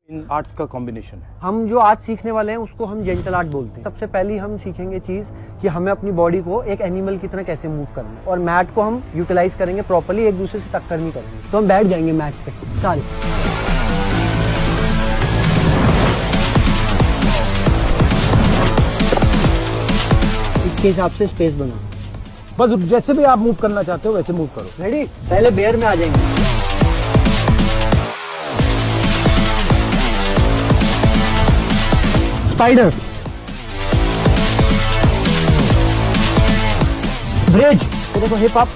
In arts का combination है। हम जो आज सीखने वाले हैं उसको हम जेंटल आर्ट बोलते हैं। सबसे पहली हम सीखेंगे चीज कि हमें अपनी बॉडी को एक एनिमल की तरह कैसे मूव करना है, और मैट को हम यूटिलाइज करेंगे प्रॉपर्ली, एक दूसरे से टक्कर नहीं करेंगे। तो हम बैठ जाएंगे मैट पे सारे, इसके हिसाब से स्पेस बनाओ। बस जैसे भी आप मूव करना चाहते हो वैसे मूव करो। रेडी? पहले बेयर में आ जाएंगे। स्पाइडर, ब्रिज, तो देखो hip up,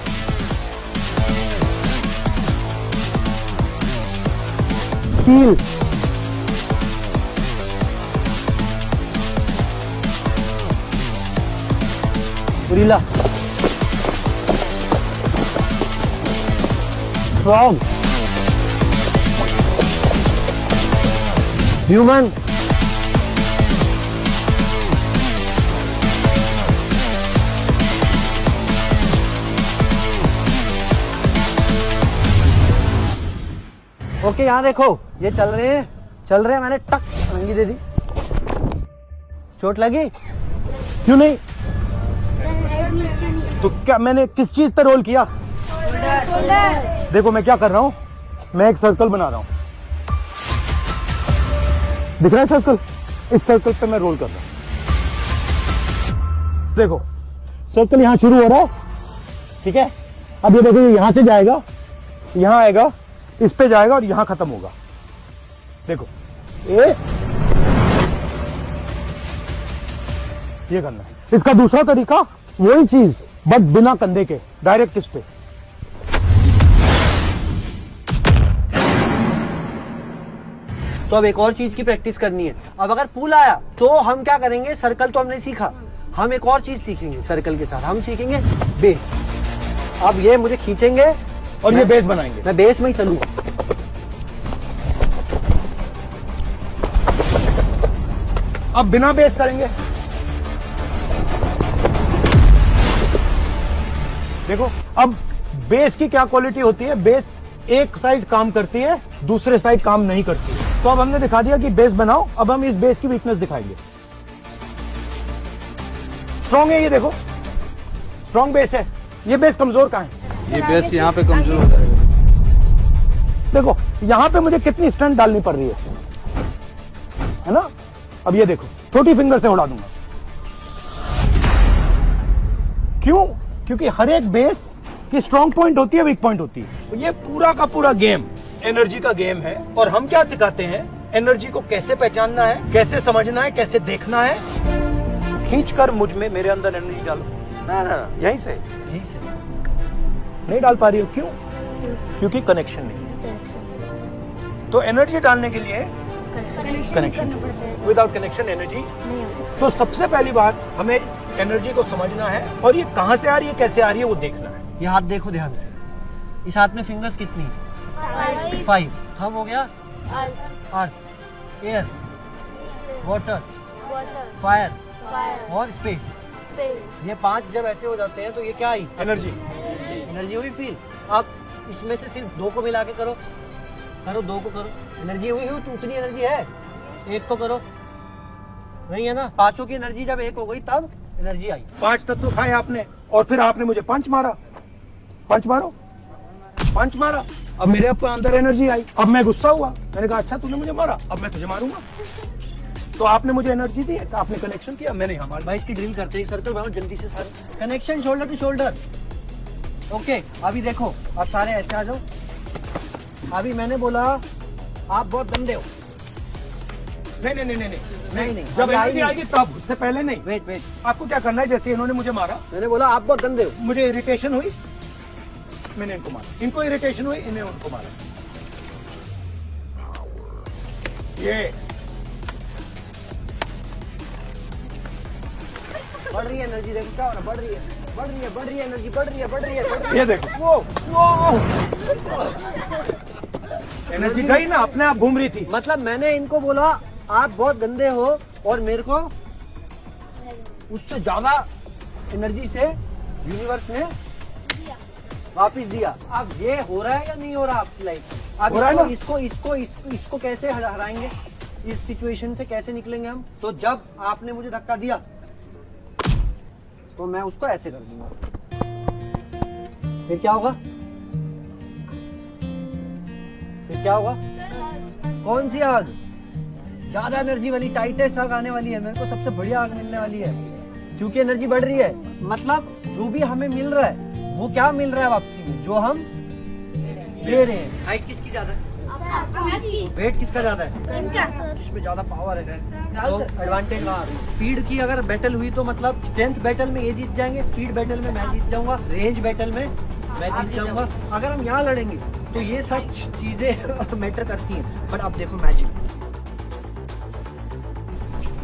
steel, gorilla, frog, human, okay यहाँ देखो ये चल रहे हैं, मैंने टक रंगी दे दी। चोट लगी? क्यों नहीं? तो क्या मैंने किस चीज पे रोल किया? देखो मैं क्या कर रहा हूं, मैं एक सर्कल बना रहा हूं, दिख रहा है सर्कल? इस सर्कल पे मैं रोल कर रहा हूं। देखो सर्कल यहां शुरू हो रहा है, ठीक है? अब ये देखो यहां से जाएगा, यहां आएगा, इस पे जाएगा और यहां खत्म होगा। देखो ये करना है। इसका दूसरा तरीका वही चीज बट बिना कंधे के, डायरेक्ट इस पे। तो अब एक और चीज की प्रैक्टिस करनी है। अब अगर पुल आया तो हम क्या करेंगे, सर्कल तो हमने सीखा, हम एक और चीज सीखेंगे सर्कल के साथ, हम सीखेंगे बेस। अब ये मुझे खींचेंगे और ये बेस बनाएंगे। मैं बेस में ही चलूंगा। अब बिना बेस करेंगे। देखो अब बेस की क्या क्वालिटी होती है, बेस एक साइड काम करती है, दूसरे साइड काम नहीं करती। तो अब हमने दिखा दिया कि बेस बनाओ, अब हम इस बेस की वीकनेस दिखाएंगे। स्ट्रॉन्ग है ये, देखो स्ट्रॉन्ग बेस है, ये बेस कमजोर कहां है? ये बेस यहाँ पे कमजोर हो जाएगा। देखो यहां पे मुझे कितनी स्ट्रेंथ डालनी पड़ रही है ना? अब ये देखो छोटी फिंगर से उड़ा दूंगा। क्यों? क्योंकि हर एक बेस की स्ट्रॉन्ग पॉइंट होती है, वीक पॉइंट होती है। तो ये पूरा का पूरा गेम एनर्जी का गेम है। और हम क्या सिखाते हैं, एनर्जी को कैसे पहचानना है, कैसे समझना है, कैसे देखना है। खींच कर मुझ में, मेरे अंदर एनर्जी डालो। ना यहीं से नहीं डाल पा रही हो, क्यों? क्योंकि कनेक्शन नहीं है। तो एनर्जी डालने के लिए कनेक्शन, विदाउट कनेक्शन एनर्जी। तो सबसे पहली बात, हमें एनर्जी को समझना है और ये कहां से आ रही है, कैसे आ रही है, वो देखना है। ये हाथ देखो ध्यान से, इस हाथ में फिंगर्स कितनी है? 5। हम हो गया अर्थ, एयर, वाटर, फायर और स्पेस। ये 5 जब ऐसे हो जाते हैं तो ये क्या आई? एनर्जी हुई फील। अब इसमें से सिर्फ 2 को मिला के करो 2 को करो, एनर्जी हुई उतनी एनर्जी है। 1 को करो, नहीं है ना? 5 की एनर्जी जब 1 हो गई तब एनर्जी आई। 5 तत्व खाए आपने और फिर आपने मुझे पंच मारा, पंच मारो, पंच मारा। अब मेरे अंदर एनर्जी आई। अब मैं गुस्सा हुआ, मैंने कहा अच्छा तूने मुझे मारा, अब मैं तुझे मारूंगा। तो आपने मुझे एनर्जी दी है, तो आपने कनेक्शन किया, मैंने हमारे भाई इसकी ड्रिल करते हैं, सर्कल बनाओ जल्दी से सारे, connection shoulder to shoulder. Okay अभी देखो, अब सारे ऐसे आ जाओ। अभी मैंने बोला आप बहुत गंदे हो। नहीं। जब अभी एनर्जी आएगी तब, उससे पहले नहीं। वेट, आपको क्या करना है, जैसे इन्होंने मुझे मारा, मैंने बोला आप बहुत गंदे हो। मुझे इरिटेशन हुई, मैंने इनको मारा, इनको इरिटेशन हुई, इन्हें उनको मारा। ये बढ़ रही है एनर्जी, देखो क्या हो रहा है, बढ़ रही है एनर्जी, बढ़ रही है। ये देखो, वो एनर्जी गई ना, अपने आप घूम रही थी। मतलब मैंने इनको बोला आप बहुत गंदे हो, और मेरे को उससे ज्यादा एनर्जी से यूनिवर्स ने वापिस दिया। अब ये हो रहा है या नहीं हो रहा आपकी लाइफ? अब हो रहा है ना? इसको कैसे हराएंगे? इस सिचुएशन से कैसे निकलेंगे हम? तो जब आपने मुझे धक्का दिया तो मैं उसको ऐसे कर दूंगा, फिर क्या होगा? फिर क्या होगा? कौन सी आग? ज्यादा एनर्जी वाली, टाइटेस्ट आग आने वाली है। मेरे को सबसे बढ़िया आग मिलने वाली है, क्योंकि एनर्जी बढ़ रही है। मतलब जो भी हमें मिल रहा है वो क्या मिल रहा है वापसी में? जो हम दे रहे हैं। हाइट किसकी ज्यादा है? वेट किसका ज्यादा है? जिसमें ज्यादा पावर है तो एडवांटेज वहाँ। स्पीड की अगर बैटल हुई तो मतलब स्ट्रेंथ बैटल में ये जीत जाएंगे, स्पीड बैटल में मैं जीत जाऊंगा, रेंज बैटल में मैं जीत जाऊंगा। अगर हम यहाँ लड़ेंगे तो ये सब चीजें मैटर करती हैं। बट अब देखो मैजिक,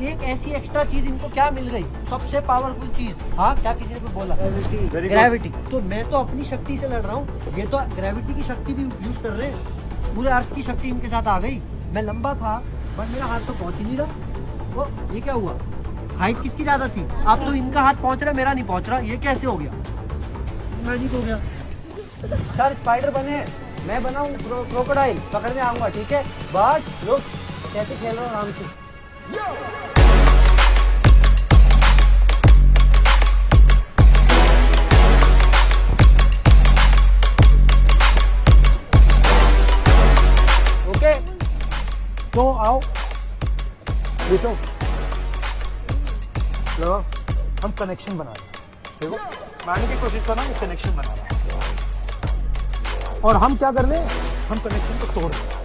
एक ऐसी एक्स्ट्रा चीज इनको क्या मिल गई? सबसे पावरफुल चीज। हाँ, क्या किसी ने कुछ बोला? ग्रेविटी। तो मैं तो अपनी शक्ति से लड़ रहा हूँ, ये तो ग्रेविटी की शक्ति भी यूज कर रहे हैं। पूरे अर्थ की शक्ति इनके साथ आ गई। मैं लंबा था बट मेरा हाथ तो पहुंच ही नहीं रहा। वो ये क्या हुआ? हाइट किसकी ज्यादा थी? अब तो इनका हाथ पहुंच रहा है, मेरा नहीं पहुंच रहा। ये कैसे हो गया? मैजिक हो गया। सर स्पाइडर बने, मैं बनाऊं क्रोकोडाइल, पकड़ने आऊंगा, ठीक है? बट लोग कैसे खेल रहे हो आराम से। ओके, तो आओ देखो, लो हम कनेक्शन बना रहे हैं। देखो मानने की कोशिश कर रहा हूँ, कनेक्शन बना रहा है। और हम क्या कर रहे हैं? हम कनेक्शन को तोड़ रहे हैं।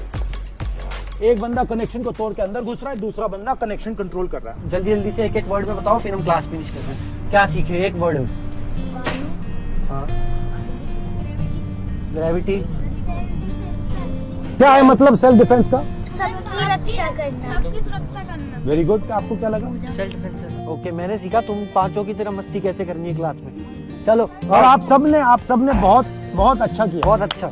एक बंदा कनेक्शन को तोड़ के अंदर घुस रहा है, दूसरा बंदा कनेक्शन कंट्रोल कर रहा है। जल्दी जल्दी से एक एक वर्ड में बताओ, फिर हम क्लास फिनिश करते हैं। क्या सीखे एक वर्ड में? हाँ, ग्रेविटी। क्या है मतलब सेल्फ डिफेंस का? सबकी रक्षा करना, सबकी सुरक्षा करना। Very good. आपको क्या लगा? Self defence. ओके, मैंने सीखा तुम पांचों की तरह मस्ती कैसे करनी है क्लास में। चलो, और आप सबने बहुत बहुत अच्छा किया, बहुत अच्छा।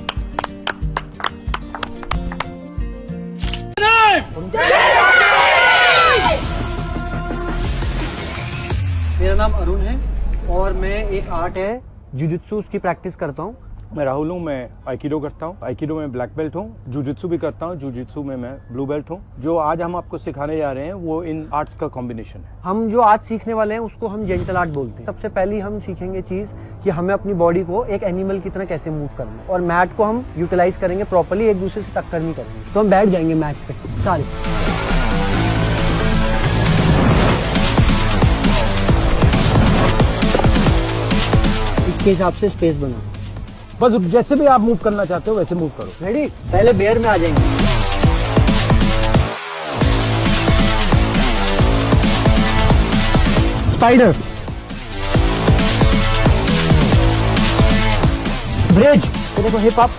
मेरा नाम अरुण है और मैं एक आर्ट है जुजुत्सु, उसकी प्रैक्टिस करता हूँ। मैं राहुल हूँ, मैं आइकिडो करता हूँ। आइकिडो में ब्लैक बेल्ट हूँ। जुजुत्सु भी करता हूँ, जुजुत्सु में मैं ब्लू बेल्ट हूँ। जो आज हम आपको सिखाने जा रहे हैं वो इन आर्ट्स का कॉम्बिनेशन है। हम जो आज सीखने वाले हैं उसको हम जेंटल आर्ट बोलते हैं। सबसे पहले हम सीखेंगे चीज कि हमें अपनी बॉडी को एक एनिमल की तरह कैसे मूव करना है, और मैट को हम यूटिलाइज करेंगे प्रॉपर्ली, एक दूसरे से टक्कर नहीं करेंगे। तो हम बैठ जाएंगे मैट पे सारे। इसके हिसाब से स्पेस बनाओ। बस जैसे भी आप मूव करना चाहते हो वैसे मूव करो। रेडी? पहले बेयर में आ जाएंगे। स्पाइडर, ब्रिज, तो देखो hip up,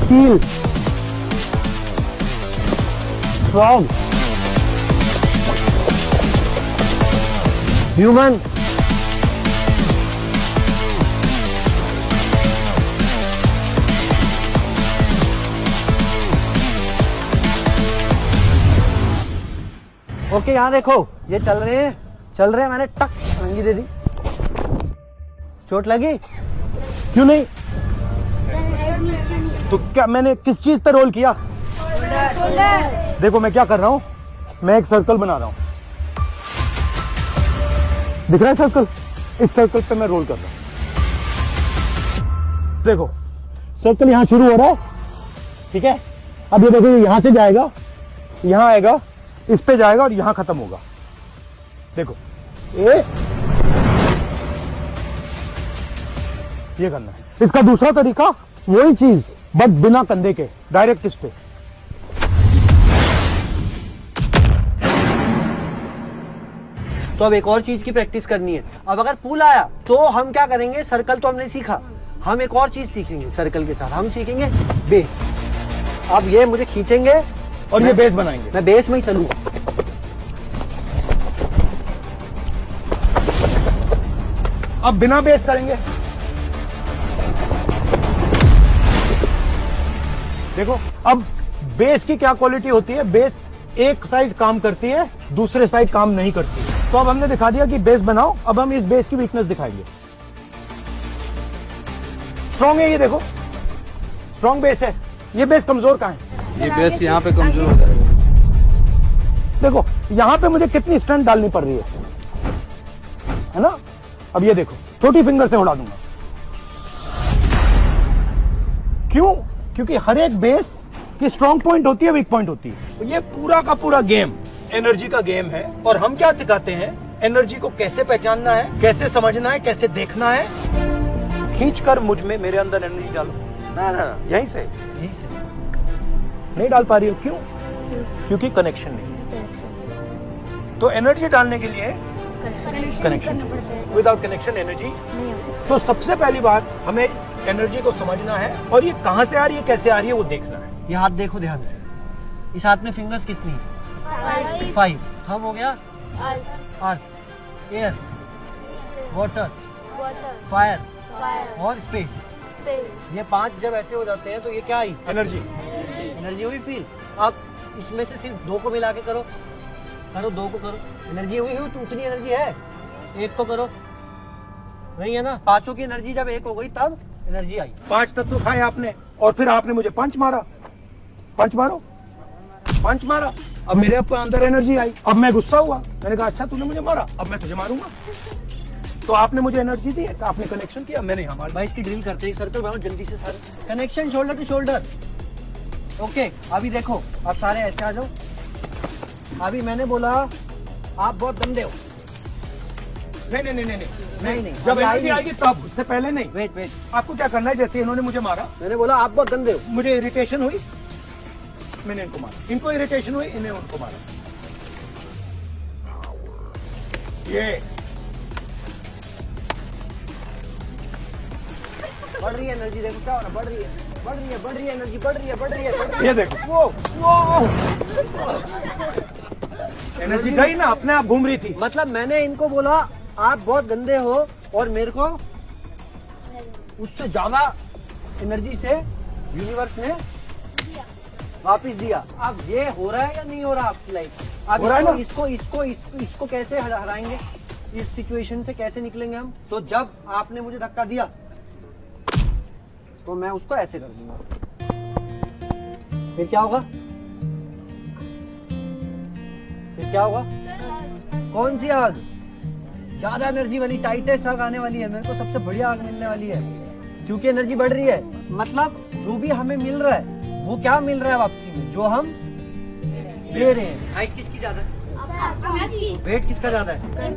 steel, frog, human, okay, यहाँ देखो ये चल रहे हैं, मैंने टक अंगी दे दी। चोट लगी? क्यों नहीं? तो क्या मैंने किस चीज पे रोल किया? देखो मैं क्या कर रहा हूँ, मैं एक सर्कल बना रहा हूँ, दिख रहा है सर्कल? इस सर्कल पे मैं रोल कर रहा हूँ। देखो सर्कल यहाँ शुरू हो रहा है, ठीक है? अब ये देखो, यहां से जाएगा, यहां आएगा, इस पे जाएगा और यहां खत्म होगा। देखो ये करना है। इसका दूसरा तरीका वही चीज बट बिना कंधे के, डायरेक्ट इस पे। तो अब एक और चीज की प्रैक्टिस करनी है। अब अगर पुल आया तो हम क्या करेंगे? सर्कल तो हमने सीखा, हम एक और चीज सीखेंगे सर्कल के साथ। हम सीखेंगे बेस। अब ये मुझे खींचेंगे और ये बेस बनाएंगे। मैं बेस में ही चलूंगा। अब बिना बेस करेंगे। देखो अब बेस की क्या क्वालिटी होती है? बेस एक साइड काम करती है, दूसरे साइड काम नहीं करती। तो तो अब हमने दिखा दिया कि बेस बनाओ, अब हम इस बेस की वीकनेस दिखाएंगे। स्ट्रॉन्ग है ये, देखो स्ट्रॉन्ग बेस है, ये बेस कमजोर कहां है? ये बेस यहाँ पे कमजोर हो जाएगा। देखो यहां पे मुझे कितनी स्ट्रेंथ डालनी पड़ रही है ना। अब ये देखो छोटी फिंगर से उड़ा दूंगा। क्यों? क्योंकि हर एक बेस की स्ट्रॉन्ग पॉइंट होती है, वीक पॉइंट होती है। तो ये पूरा का पूरा गेम एनर्जी का गेम है। और हम क्या सिखाते हैं, एनर्जी को कैसे पहचानना है, कैसे समझना है, कैसे देखना है। खींचकर मुझ में, मेरे अंदर एनर्जी डालो। ना ना यहीं से नहीं डाल पा रही हो, क्यों? क्योंकि कनेक्शन नहीं। तो एनर्जी डालने के लिए कनेक्शन, विदाउट कनेक्शन एनर्जी। तो सबसे पहली बात, हमें एनर्जी को समझना है और ये कहां से आ रही है, कैसे आ रही है, वो देखना है। ये हाथ देखो ध्यान से, इस हाथ में फिंगर्स कितनी है? 5। हम हो गया अर्थ, एयर, वाटर, फायर और स्पेस। ये 5 जब ऐसे हो जाते हैं तो ये क्या आई? एनर्जी। एनर्जी हुई फील। अब इसमें से सिर्फ 2 को मिला के करो, 2 को करो, एनर्जी हुई तो उतनी एनर्जी है। 1 को करो, नहीं है ना। 5 की एनर्जी जब 1 हो गई तब एनर्जी आई। 5 तत्व खाए आपने और फिर आपने मुझे पंच मारा, पंच मारो, पंच मारा। अब मेरे अंदर एनर्जी आई। अब मैं गुस्सा हुआ, मैंने कहा अच्छा तूने मुझे मारा, अब मैं तुझे मारूंगा। तो आपने मुझे एनर्जी दी, आपने कनेक्शन किया, मैंने हमारे भाई इसकी ड्रिल करते हैं, सर्कल बनाओ जल्दी से सारे। Connection shoulder to shoulder. Okay अभी देखो, अब सारे ऐसे आ जाओ। अभी मैंने बोला आप बहुत गंदे हो। नहीं। जब एनर्जी आएगी तब, उससे पहले नहीं। वेट, आपको क्या करना है, जैसे इन्होंने मुझे मारा, मैंने बोला आप बहुत गंदे हो। मुझे इरिटेशन हुई, मैंने इनको मारा। इनको इरिटेशन हुई, इन्हें उनको मारा। ये बढ़ रही है एनर्जी, देखो क्या हो रहा है, बढ़ रही है एनर्जी, बढ़ रही है। ये देखो, वो एनर्जी गई ना, अपने आप घूम रही थी। मतलब मैंने इनको बोला आप बहुत गंदे हो और मेरे को उससे ज्यादा एनर्जी से यूनिवर्स ने वापस दिया। अब ये हो रहा है या नहीं हो रहा आपकी लाइफ? अब हो रहा है ना? इसको कैसे हराएंगे, इस सिचुएशन से कैसे निकलेंगे हम? तो जब आपने मुझे धक्का दिया तो मैं उसको ऐसे कर दूंगा, फिर क्या होगा? कौन सी आग? ज्यादा एनर्जी वाली, टाइटेस्ट आग आने वाली है। मेरे को सबसे बढ़िया आग मिलने वाली है, क्योंकि एनर्जी बढ़ रही है। मतलब जो भी हमें मिल रहा है वो क्या मिल रहा है वापसी में, जो हम दे रहे हैं। हाइट किसकी ज्यादा है? वेट किसका ज्यादा है?